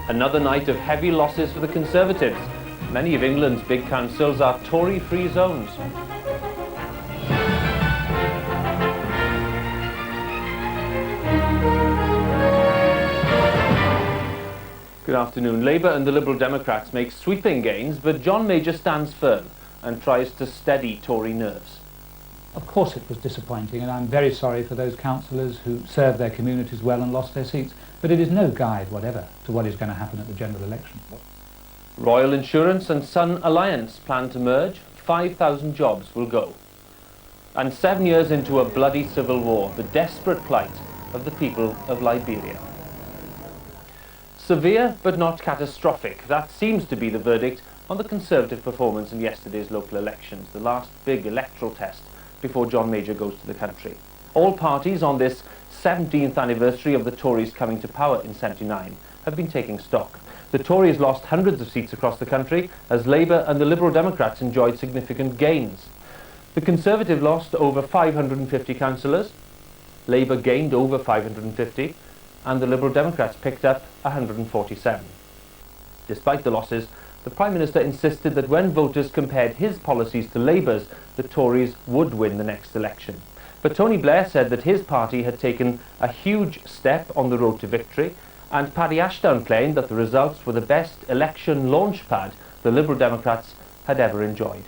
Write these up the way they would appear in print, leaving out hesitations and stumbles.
Another night of heavy losses for the Conservatives. Many of England's big councils are Tory-free zones. Good afternoon. Labour and the Liberal Democrats make sweeping gains, but John Major stands firm and tries to steady Tory nerves. Of course it was disappointing, and I'm very sorry for those councillors who served their communities well and lost their seats, but it is no guide whatever to what is going to happen at the general election. Royal Insurance and Sun Alliance plan to merge. 5,000 jobs will go. And 7 years into a bloody civil war, the desperate plight of the people of Liberia. Severe but not catastrophic. That seems to be the verdict on the Conservative performance in yesterday's local elections, the last big electoral test before John Major goes to the country. All parties on this 17th anniversary of the Tories coming to power in '79 have been taking stock. The Tories lost hundreds of seats across the country as Labour and the Liberal Democrats enjoyed significant gains. The Conservative lost over 550 councillors, Labour gained over 550, and the Liberal Democrats picked up 147. Despite the losses, the Prime Minister insisted that when voters compared his policies to Labour's, the Tories would win the next election. But Tony Blair said that his party had taken a huge step on the road to victory, and Paddy Ashdown claimed that the results were the best election launchpad the Liberal Democrats had ever enjoyed.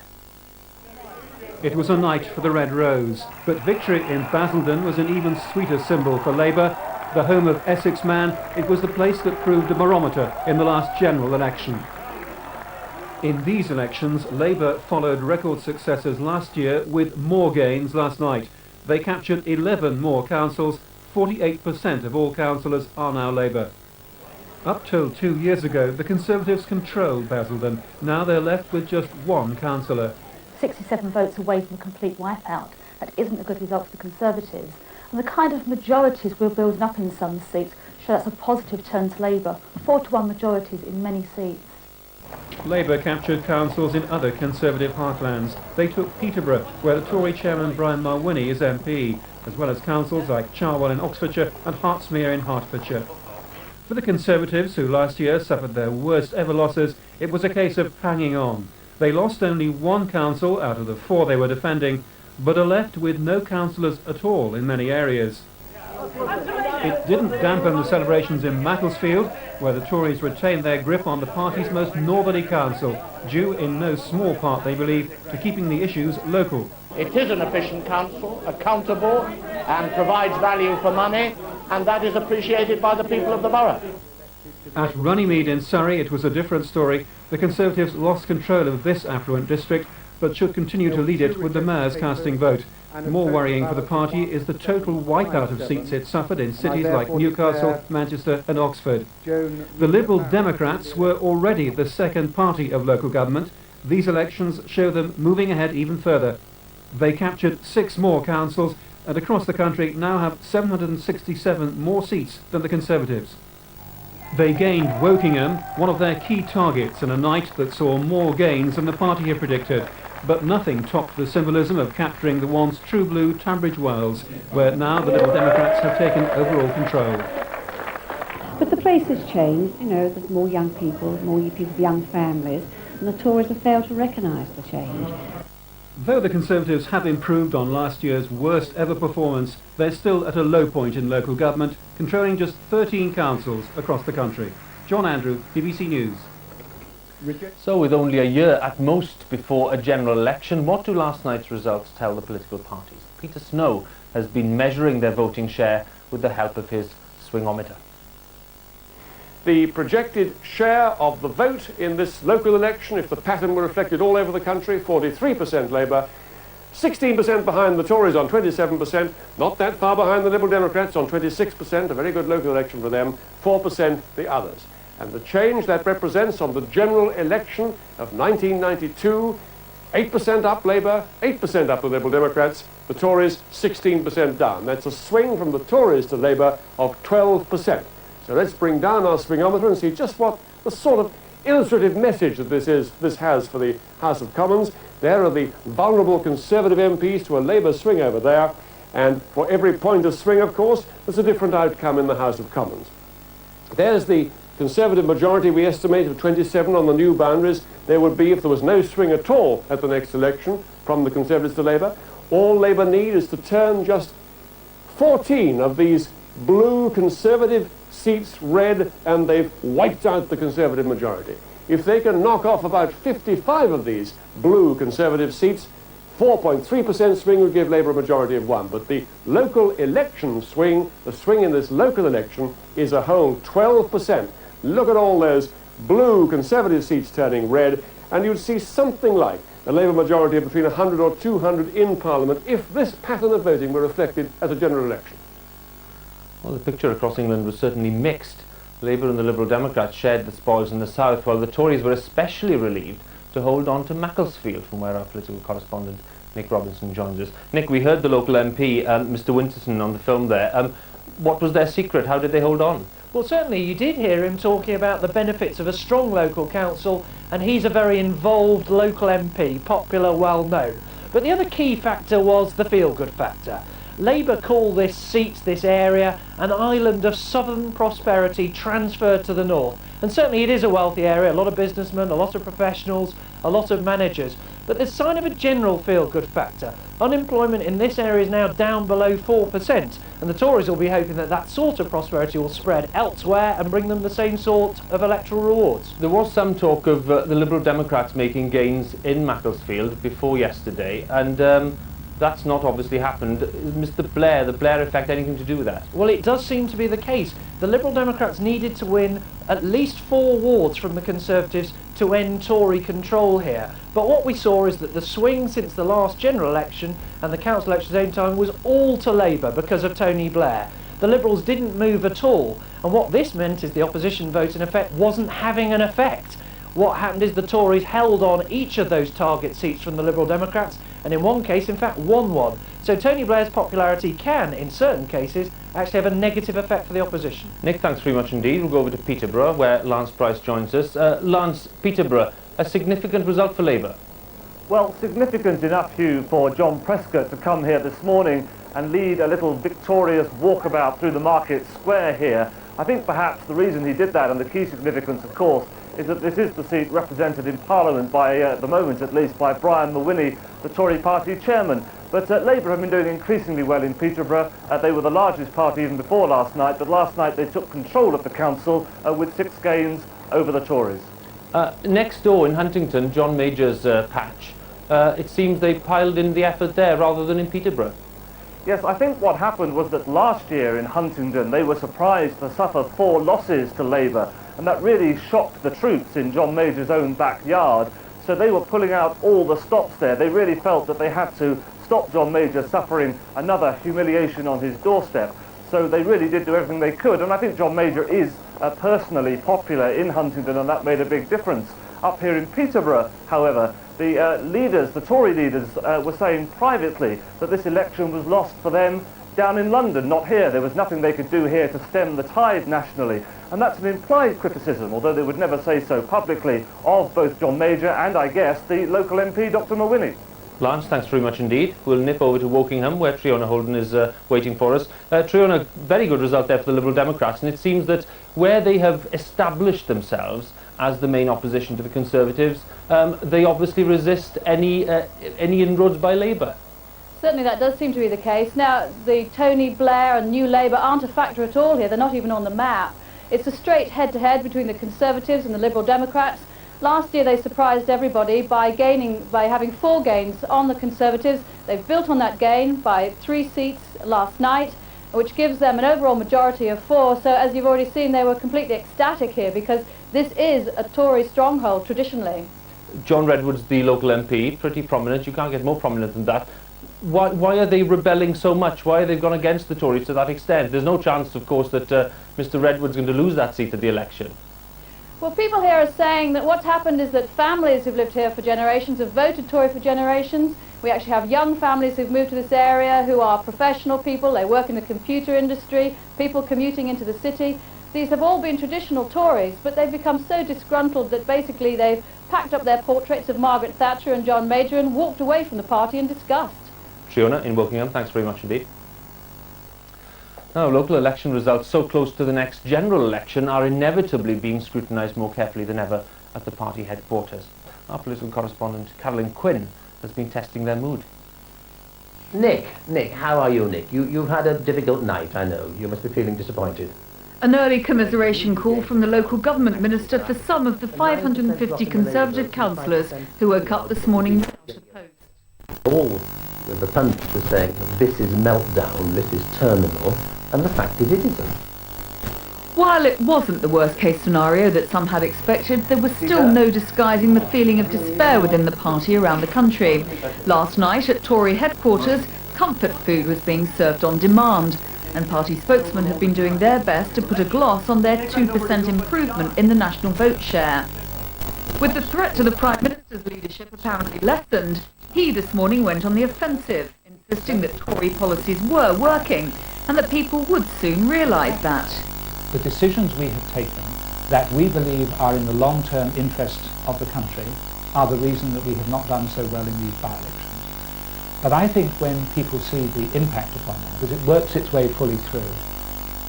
It was a night for the Red Rose, but victory in Basildon was an even sweeter symbol for Labour. The home of Essex man, it was the place that proved a barometer in the last general election. In these elections, Labour followed record successes last year with more gains last night. They captured 11 more councils. 48% of all councillors are now Labour. Up till 2 years ago, the Conservatives controlled Basildon. Now they're left with just one councillor. 67 votes away from a complete wipeout. That isn't a good result for the Conservatives. And the kind of majorities we're building up in some seats show that's a positive turn to Labour. 4-to-1 majorities in many seats. Labour captured councils in other Conservative heartlands. They took Peterborough, where the Tory chairman Brian Mulwiney is MP, as well as councils like Charwell in Oxfordshire and Hertsmere in Hertfordshire. For the Conservatives, who last year suffered their worst ever losses, it was a case of hanging on. They lost only one council out of the 4 they were defending, but are left with no councillors at all in many areas. It didn't dampen the celebrations in Macclesfield, where the Tories retained their grip on the party's most northerly council, due in no small part, they believe, to keeping the issues local. It is an efficient council, accountable, and provides value for money, and that is appreciated by the people of the borough. At Runnymede in Surrey, it was a different story. The Conservatives lost control of this affluent district, but should continue to lead it with the mayor's casting vote. More worrying for the party is the total wipeout of seats it suffered in cities like Newcastle, Manchester and Oxford. The Liberal Democrats were already the second party of local government. These elections show them moving ahead even further. They captured 6 more councils and across the country now have 767 more seats than the Conservatives. They gained Wokingham, one of their key targets, in a night that saw more gains than the party had predicted. But nothing topped the symbolism of capturing the once true blue Tunbridge Wells, where now the Liberal Democrats have taken overall control. But the place has changed, you know, there's more young people, more people with young families, and the Tories have failed to recognise the change. Though the Conservatives have improved on last year's worst ever performance, they're still at a low point in local government, controlling just 13 councils across the country. John Andrew, BBC News. So with only a year at most before a general election, what do last night's results tell the political parties? Peter Snow has been measuring their voting share with the help of his swingometer. The projected share of the vote in this local election, if the pattern were reflected all over the country, 43% Labour, 16% behind the Tories on 27%, not that far behind the Liberal Democrats on 26%, a very good local election for them, 4% the others. And the change that represents on the general election of 1992, 8% up Labour, 8% up the Liberal Democrats, the Tories 16% down. That's a swing from the Tories to Labour of 12%. So let's bring down our swingometer and see just what the sort of illustrative message that this has for the House of Commons. There are the vulnerable Conservative MPs to a Labour swing over there. And for every point of swing, of course, there's a different outcome in the House of Commons. There's the Conservative majority we estimate of 27 on the new boundaries. There would be, if there was no swing at all at the next election from the Conservatives to Labour, all Labour need is to turn just 14 of these blue Conservative seats red, and they've wiped out the Conservative majority. If they can knock off about 55 of these blue Conservative seats, 4.3% swing would give Labour a majority of 1. But the local election swing, the swing in this local election, is a whole 12%. Look at all those blue Conservative seats turning red, and you'd see something like a Labour majority of between 100 or 200 in Parliament if this pattern of voting were reflected at a general election. Well, the picture across England was certainly mixed. Labour and the Liberal Democrats shared the spoils in the south, while the Tories were especially relieved to hold on to Macclesfield, from where our political correspondent Nick Robinson joins us. Nick, we heard the local MP, Mr Winterson, on the film there. What was their secret? How did they hold on? Well, certainly you did hear him talking about the benefits of a strong local council, and he's a very involved local MP, popular, well known. But the other key factor was the feel-good factor. Labour call this seat, this area, an island of southern prosperity transferred to the north. And certainly it is a wealthy area, a lot of businessmen, a lot of professionals, a lot of managers. But there's sign of a general feel-good factor. Unemployment in this area is now down below 4%, and the Tories will be hoping that that sort of prosperity will spread elsewhere and bring them the same sort of electoral rewards. There was some talk of the Liberal Democrats making gains in Macclesfield before yesterday, and that's not obviously happened. Mr Blair, the Blair effect, anything to do with that? Well, it does seem to be the case. The Liberal Democrats needed to win at least 4 wards from the Conservatives to end Tory control here. But what we saw is that the swing since the last general election and the council election at the same time was all to Labour because of Tony Blair. The Liberals didn't move at all, and what this meant is the opposition vote in effect wasn't having an effect. What happened is the Tories held on each of those target seats from the Liberal Democrats, and in one case, in fact, won one. So Tony Blair's popularity can, in certain cases, actually have a negative effect for the opposition. Nick, thanks very much indeed. We'll go over to Peterborough, where Lance Price joins us. Lance, Peterborough, a significant result for Labour. Well, significant enough, Huw, for John Prescott to come here this morning and lead a little victorious walkabout through the market square here. I think perhaps the reason he did that, and the key significance, of course, is that this is the seat represented in Parliament by, at the moment at least, by Brian Mawhinney, the Tory party chairman. But Labour have been doing increasingly well in Peterborough. They were the largest party even before last night, but last night they took control of the council with 6 gains over the Tories. Next door in Huntington, John Major's patch, it seems they piled in the effort there rather than in Peterborough. Yes, I think what happened was that last year in Huntingdon they were surprised to suffer 4 losses to Labour, and that really shocked the troops in John Major's own backyard. So they were pulling out all the stops there. They really felt that they had to stop John Major suffering another humiliation on his doorstep. So they really did do everything they could, and I think John Major is personally popular in Huntingdon, and that made a big difference. Up here in Peterborough, however, the leaders, the Tory leaders, were saying privately that this election was lost for them down in London, not here. There was nothing they could do here to stem the tide nationally. And that's an implied criticism, although they would never say so publicly, of both John Major and, I guess, the local MP, Dr Mawhinney. Lance, thanks very much indeed. We'll nip over to Wokingham, where Triona Holden is waiting for us. Triona, very good result there for the Liberal Democrats, and it seems that where they have established themselves as the main opposition to the Conservatives, they obviously resist any inroads by Labour. Certainly that does seem to be the case. Now, the Tony Blair and New Labour aren't a factor at all here. They're not even on the map. It's a straight head-to-head between the Conservatives and the Liberal Democrats. Last year they surprised everybody by having 4 gains on the Conservatives. They've built on that gain by 3 seats last night, which gives them an overall majority of 4. So as you've already seen, they were completely ecstatic here because this is a Tory stronghold traditionally. John Edwards, the local MP, pretty prominent. You can't get more prominent than that. Why are they rebelling so much? Why have they gone against the Tories to that extent? There's no chance, of course, that Mr Edwards is going to lose that seat at the election. Well, people here are saying that what's happened is that families who've lived here for generations have voted Tory for generations. We actually have young families who've moved to this area who are professional people. They work in the computer industry, people commuting into the city. These have all been traditional Tories, but they've become so disgruntled that basically they've packed up their portraits of Margaret Thatcher and John Major and walked away from the party in disgust. Triona in Wokingham, thanks very much indeed. Now, local election results so close to the next general election are inevitably being scrutinised more carefully than ever at the party headquarters. Our political correspondent Carolyn Quinn has been testing their mood. Nick, how are you, Nick? You've had a difficult night, I know. You must be feeling disappointed. An early commiseration call from the local government minister for some of the 550 Conservative councillors who woke up this morning without a post. All the pundits were saying that this is meltdown, this is terminal, and the fact is it isn't. While it wasn't the worst-case scenario that some had expected, there was still no disguising the feeling of despair within the party around the country. Last night at Tory headquarters, comfort food was being served on demand, and party spokesmen have been doing their best to put a gloss on their 2% improvement in the national vote share. With the threat to the Prime Minister's leadership apparently lessened, he this morning went on the offensive, insisting that Tory policies were working and that people would soon realise that. The decisions we have taken that we believe are in the long-term interest of the country are the reason that we have not done so well in these by-elections. But I think when people see the impact upon that, as it works its way fully through,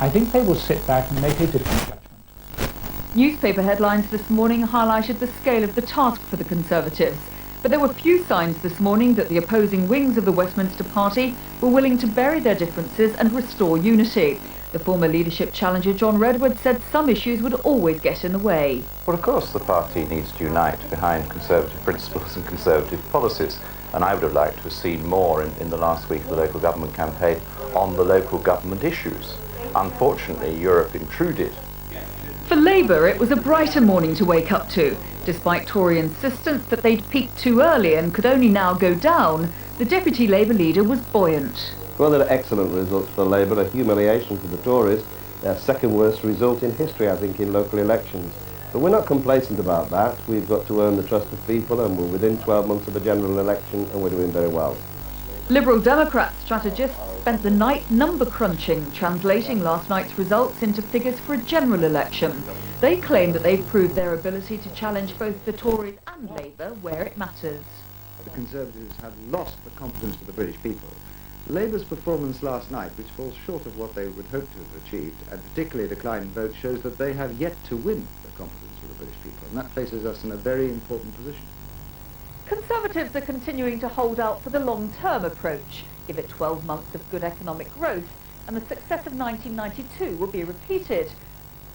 I think they will sit back and make a different judgment. Newspaper headlines this morning highlighted the scale of the task for the Conservatives, but there were few signs this morning that the opposing wings of the Westminster Party were willing to bury their differences and restore unity. The former leadership challenger Huw Edwards said some issues would always get in the way. Well, of course the party needs to unite behind Conservative principles and Conservative policies, and I would have liked to have seen more in the last week of the local government campaign on the local government issues. Unfortunately, Europe intruded. For Labour, it was a brighter morning to wake up to. Despite Tory insistence that they'd peaked too early and could only now go down, the Deputy Labour leader was buoyant. Well, there are excellent results for Labour, a humiliation for the Tories, their second worst result in history, I think, in local elections. But we're not complacent about that. We've got to earn the trust of people, and we're within 12 months of a general election, and we're doing very well. Liberal Democrat strategists spent the night number crunching, translating last night's results into figures for a general election. They claim that they've proved their ability to challenge both the Tories and Labour where it matters. The Conservatives have lost the confidence of the British people. Labour's performance last night, which falls short of what they would hope to have achieved, and particularly a decline in votes, shows that they have yet to win the confidence of the British people, and that places us in a very important position. Conservatives are continuing to hold out for the long-term approach. Give it 12 months of good economic growth, and the success of 1992 will be repeated.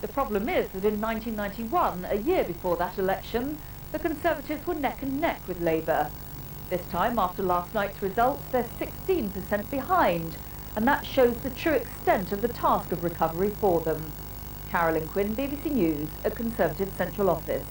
The problem is that in 1991, a year before that election, the Conservatives were neck and neck with Labour. This time, after last night's results, they're 16% behind, and that shows the true extent of the task of recovery for them. Carolyn Quinn, BBC News, at Conservative Central Office.